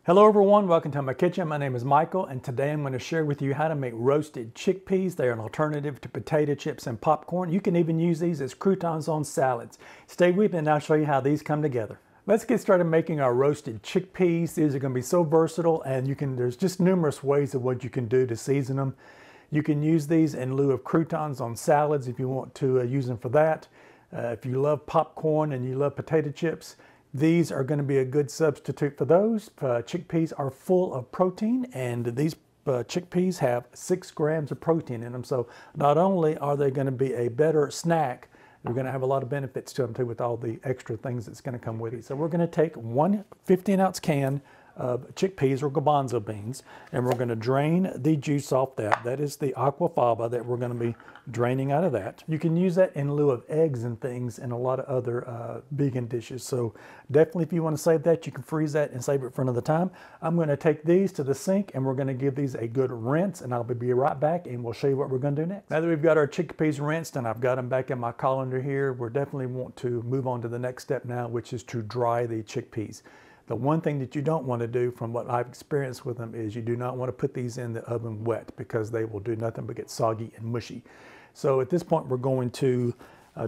Hello everyone, welcome to my kitchen. My name is Michael and today I'm going to share with you how to make roasted chickpeas. They are an alternative to potato chips and popcorn. You can even use these as croutons on salads. Stay with me and I'll show you how these come together. Let's get started making our roasted chickpeas. These are going to be so versatile and there's just numerous ways of what you can do to season them. You can use these in lieu of croutons on salads if you want to use them for that. If you love popcorn and you love potato chips, these are going to be a good substitute for those. Chickpeas are full of protein, and these chickpeas have 6 grams of protein in them. So not only are they going to be a better snack, they're going to have a lot of benefits to them too with all the extra things that's going to come with it. So we're going to take one 15-ounce can of chickpeas or garbanzo beans, and we're going to drain the juice off that. That is the aquafaba that we're going to be draining out of that. You can use that in lieu of eggs and things in a lot of other vegan dishes. So definitely if you want to save that, you can freeze that and save it for another time. I'm going to take these to the sink and we're going to give these a good rinse, and I'll be right back and we'll show you what we're going to do next. Now that we've got our chickpeas rinsed and I've got them back in my colander here, we definitely want to move on to the next step now, which is to dry the chickpeas. The one thing that you don't want to do, from what I've experienced with them, is you do not want to put these in the oven wet because they will do nothing but get soggy and mushy. So at this point, we're going to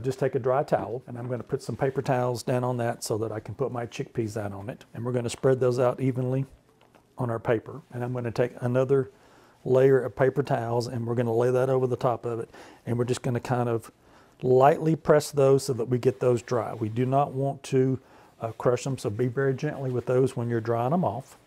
just take a dry towel, and I'm going to put some paper towels down on that so that I can put my chickpeas out on it. And we're going to spread those out evenly on our paper. And I'm going to take another layer of paper towels and we're going to lay that over the top of it. And we're just going to kind of lightly press those so that we get those dry. We do not want to crush them, so be very gently with those when you're drying them off.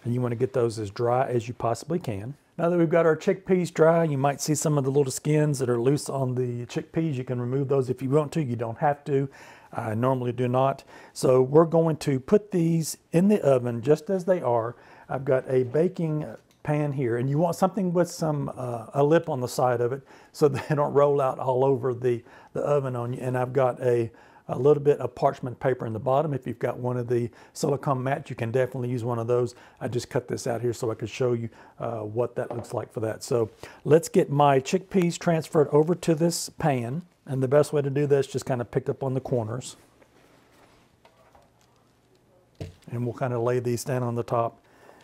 And you want to get those as dry as you possibly can. Now that we've got our chickpeas dry, you might see some of the little skins that are loose on the chickpeas. You can remove those if you want to. You don't have to. I normally do not. So we're going to put these in the oven just as they are. I've got a baking pan here, and you want something with some a lip on the side of it so they don't roll out all over the oven on you. And I've got a little bit of parchment paper in the bottom. If you've got one of the silicone mats, you can definitely use one of those. I just cut this out here so I could show you what that looks like for that. So let's get my chickpeas transferred over to this pan. And the best way to do this, just kind of pick up on the corners. And we'll kind of lay these down on the top.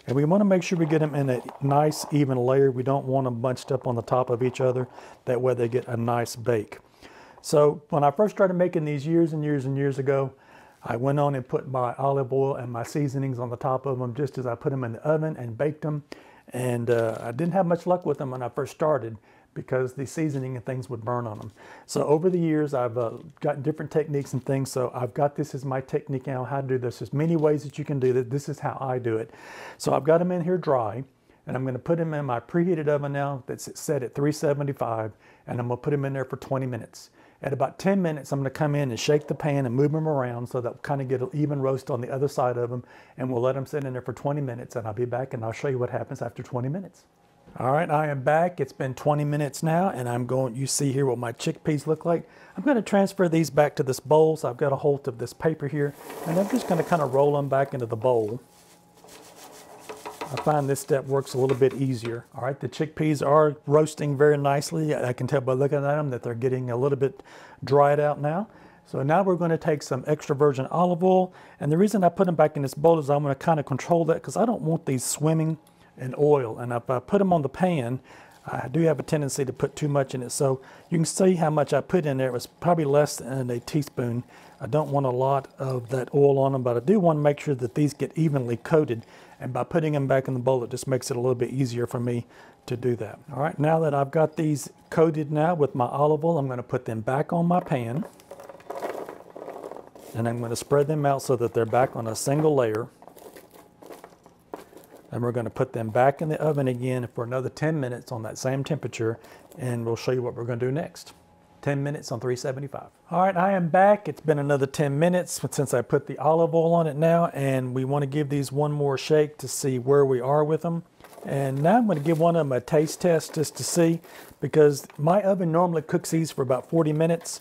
And we want to make sure we get them in a nice even layer. We don't want them bunched up on the top of each other. That way they get a nice bake. So when I first started making these years and years and years ago, I went on and put my olive oil and my seasonings on the top of them just as I put them in the oven and baked them. And I didn't have much luck with them when I first started because the seasoning and things would burn on them. So over the years, I've gotten different techniques and things. So I've got this as my technique now, how to do this. There's many ways that you can do that. This is how I do it. So I've got them in here dry, and I'm going to put them in my preheated oven now that's set at 375, and I'm going to put them in there for 20 minutes. At about 10 minutes, I'm going to come in and shake the pan and move them around so that we'll kind of get an even roast on the other side of them, and we'll let them sit in there for 20 minutes, and I'll be back and I'll show you what happens after 20 minutes. All right, I am back. It's been 20 minutes now, and you see here what my chickpeas look like. I'm going to transfer these back to this bowl. So I've got a hold of this paper here, and I'm just going to kind of roll them back into the bowl. I find this step works a little bit easier. All right, the chickpeas are roasting very nicely. I can tell by looking at them that they're getting a little bit dried out now. So now we're going to take some extra virgin olive oil. And the reason I put them back in this bowl is I'm going to kind of control that because I don't want these swimming in oil. And if I put them on the pan, I do have a tendency to put too much in it. So you can see how much I put in there. It was probably less than a teaspoon. I don't want a lot of that oil on them, but I do want to make sure that these get evenly coated. And by putting them back in the bowl, it just makes it a little bit easier for me to do that. All right, now that I've got these coated now with my olive oil, I'm going to put them back on my pan. And I'm going to spread them out so that they're back on a single layer. And we're going to put them back in the oven again for another 10 minutes on that same temperature. And we'll show you what we're going to do next. 10 minutes on 375. All right, I am back. It's been another 10 minutes since I put the olive oil on it now, and we want to give these one more shake to see where we are with them. And now I'm going to give one of them a taste test just to see, because my oven normally cooks these for about 40 minutes,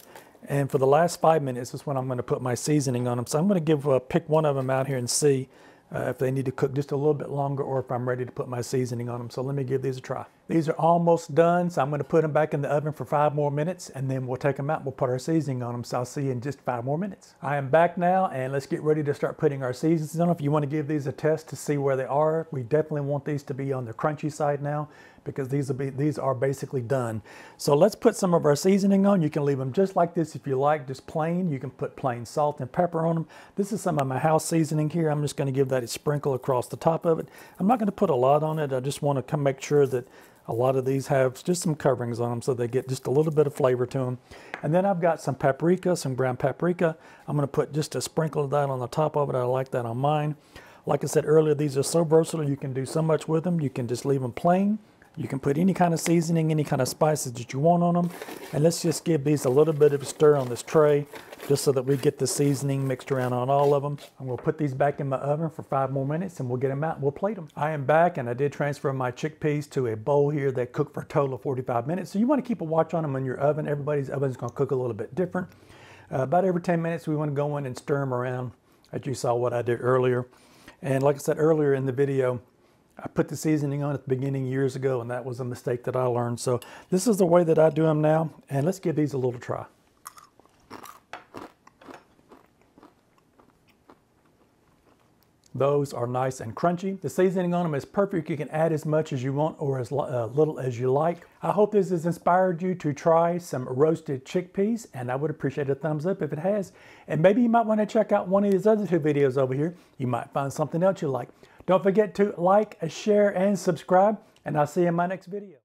and for the last 5 minutes is when I'm going to put my seasoning on them. So I'm going to pick one of them out here and see if they need to cook just a little bit longer or if I'm ready to put my seasoning on them. So let me give these a try. These are almost done, so I'm going to put them back in the oven for 5 more minutes, and then we'll take them out and we'll put our seasoning on them. So I'll see you in just 5 more minutes. I am back now, and let's get ready to start putting our seasonings on. If you want to give these a test to see where they are, we definitely want these to be on the crunchy side now, because these are basically done. So let's put some of our seasoning on. You can leave them just like this if you like, just plain. You can put plain salt and pepper on them. This is some of my house seasoning here. I'm just going to give that a sprinkle across the top of it. I'm not going to put a lot on it. I just want to come make sure that a lot of these have just some coverings on them so they get just a little bit of flavor to them. And then I've got some paprika, some ground paprika. I'm going to put just a sprinkle of that on the top of it. I like that on mine. Like I said earlier, these are so versatile. You can do so much with them. You can just leave them plain. You can put any kind of seasoning, any kind of spices that you want on them. And let's just give these a little bit of a stir on this tray, just so that we get the seasoning mixed around on all of them. And we'll put these back in my oven for 5 more minutes, and we'll get them out and we'll plate them. I am back, and I did transfer my chickpeas to a bowl here that cooked for a total of 45 minutes. So you want to keep a watch on them in your oven. Everybody's oven is going to cook a little bit different. About every 10 minutes, we want to go in and stir them around, as you saw what I did earlier. And like I said earlier in the video, I put the seasoning on at the beginning years ago, and that was a mistake that I learned. So this is the way that I do them now, and let's give these a little try. Those are nice and crunchy. The seasoning on them is perfect. You can add as much as you want or as little as you like. I hope this has inspired you to try some roasted chickpeas, and I would appreciate a thumbs up if it has. And maybe you might want to check out one of these other 2 videos over here. You might find something else you like. Don't forget to like, share, and subscribe, and I'll see you in my next video.